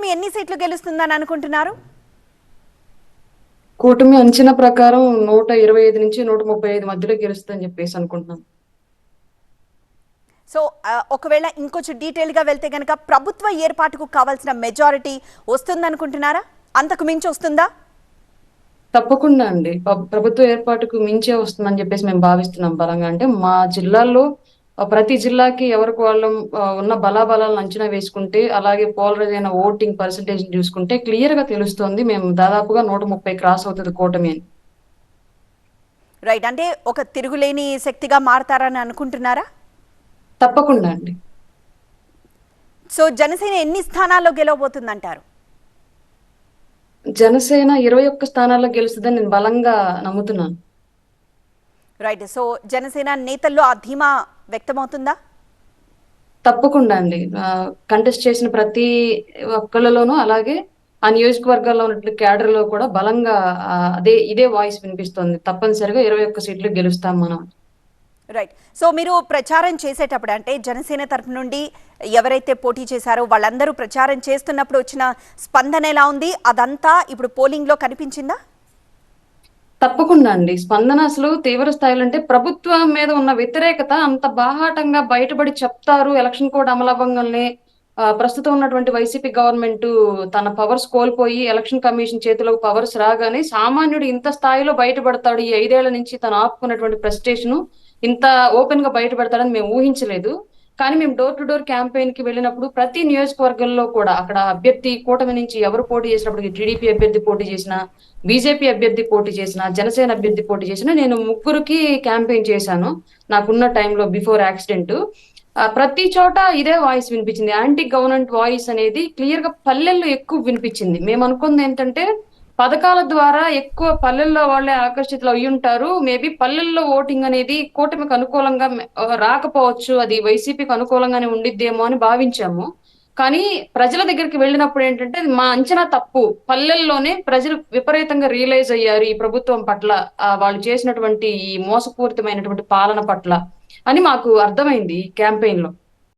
కూటమి ఎన్ని సీట్లు గెలుస్తుందని అనుకుంటున్నారు? కూటమి అంచనా ప్రకారం 125 నుంచి 135 మధ్యలో గెలుస్తుందని చెప్పేసి అనుకుంటున్నాను. సో ఒకవేళ ఇంకొంచెం డీటెయిల్గా వెళ్తే కనుక ప్రభుత్వ ఏర్పాటుకు కావాల్సిన మెజారిటీ వస్తుందనుకుంటున్నారా? అంతకు మించి వస్తుందా? తప్పకుండా అండి. ప్రభుత్వ ఏర్పాటుకు మించే వస్తుందని చెప్పేసి మేము భావిస్తున్నాం బలంగా. అంటే మా జిల్లాల్లో ప్రతి జిల్లాకి ఎవరికి వాళ్ళు ఉన్న బలాబలాలను అంచనా వేసుకుంటే, అలాగే పోలరైజ్ అయిన ఓటింగ్ పర్సంటేజ్ చూసుకుంటే క్లియర్ గా తెలుస్తోంది. మేము దాదాపుగా 130 క్రాస్ అవుతుంది కూటమి అని. రైట్, అంటే ఒక తిరుగులేని శక్తిగా మారతారని అనుకుంటున్నారా? తప్పకుండా అండి. సో జనసేన ఎన్ని స్థానాల్లో గెలవబోతుందంటారు? జనసేన 21 స్థానాల్లో గెలుస్తుందని నేను బలంగా నమ్ముతున్నాను. రైట్, సో జనసేన నేతల్లో ఆ ధీమా వ్యక్తమవుతుందా? తప్పకుండా అండి. కంటెస్ట్ చేసిన ప్రతి ఒక్కళ్ళలోనూ, అలాగే ఆ నియోజకవర్గాల్లో ఉన్నట్లు క్యాడర్ లో కూడా బలంగా ఇదే వాయిస్ వినిపిస్తుంది. తప్పనిసరిగా 21 సీట్లు గెలుస్తాం మనం. రైట్, సో మీరు ప్రచారం చేసేటప్పుడు అంటే జనసేన తరపు నుండి ఎవరైతే పోటీ చేశారో వాళ్ళందరూ ప్రచారం చేస్తున్నప్పుడు వచ్చిన స్పందన ఎలా ఉంది? అదంతా ఇప్పుడు పోలింగ్లో కనిపించిందా? తప్పకుండా అండి. స్పందన అసలు తీవ్ర స్థాయిలో, అంటే ప్రభుత్వం మీద ఉన్న వ్యతిరేకత అంత బాహాటంగా బయటపడి చెప్తారు ఎలక్షన్ కోడ్ అమలవ్వంగానే. ప్రస్తుతం ఉన్నటువంటి వైసీపీ గవర్నమెంట్ తన పవర్స్ కోల్పోయి ఎలక్షన్ కమిషన్ చేతిలోకి పవర్స్ రాగానే సామాన్యుడు ఇంత స్థాయిలో బయటపడతాడు, ఈ 5 ఏళ్ల నుంచి తను ఆపుకున్నటువంటి ప్రెస్టేషన్ ఇంత ఓపెన్ గా బయటపడతాడని మేము ఊహించలేదు. కానీ మేము డోర్ టు డోర్ క్యాంపెయిన్ కి వెళ్ళినప్పుడు ప్రతి నియోజకవర్గంలో కూడా అక్కడ అభ్యర్థి కూటమి నుంచి ఎవరు పోటీ చేసినప్పటికీ, టీడీపీ అభ్యర్థి పోటీ చేసిన, బీజేపీ అభ్యర్థి పోటీ చేసిన, జనసేన అభ్యర్థి పోటీ చేసిన, నేను ముగ్గురికి క్యాంపెయిన్ చేశాను నాకున్న టైంలో బిఫోర్ యాక్సిడెంట్. ప్రతి చోట ఇదే వాయిస్ వినిపించింది. యాంటీ గవర్నమెంట్ వాయిస్ అనేది క్లియర్ గా పల్లెల్లో ఎక్కువ వినిపించింది. మేము అనుకుంది ఏంటంటే పథకాల ద్వారా ఎక్కువ పల్లెల్లో వాళ్ళే ఆకర్షితులు అయ్యి ఉంటారు. మేబీ పల్లెల్లో ఓటింగ్ అనేది కూటమికి అనుకూలంగా రాకపోవచ్చు, అది వైసీపీకి అనుకూలంగానే ఉండిద్దేమో అని భావించాము. కానీ ప్రజల దగ్గరికి వెళ్ళినప్పుడు ఏంటంటే మా అంచనా తప్పు. పల్లెల్లోనే ప్రజలు విపరీతంగా రియలైజ్ అయ్యారు ఈ ప్రభుత్వం పట్ల, వాళ్ళు చేసినటువంటి ఈ మోసపూరితమైనటువంటి పాలన పట్ల అని మాకు అర్థమైంది ఈ క్యాంపెయిన్ లో.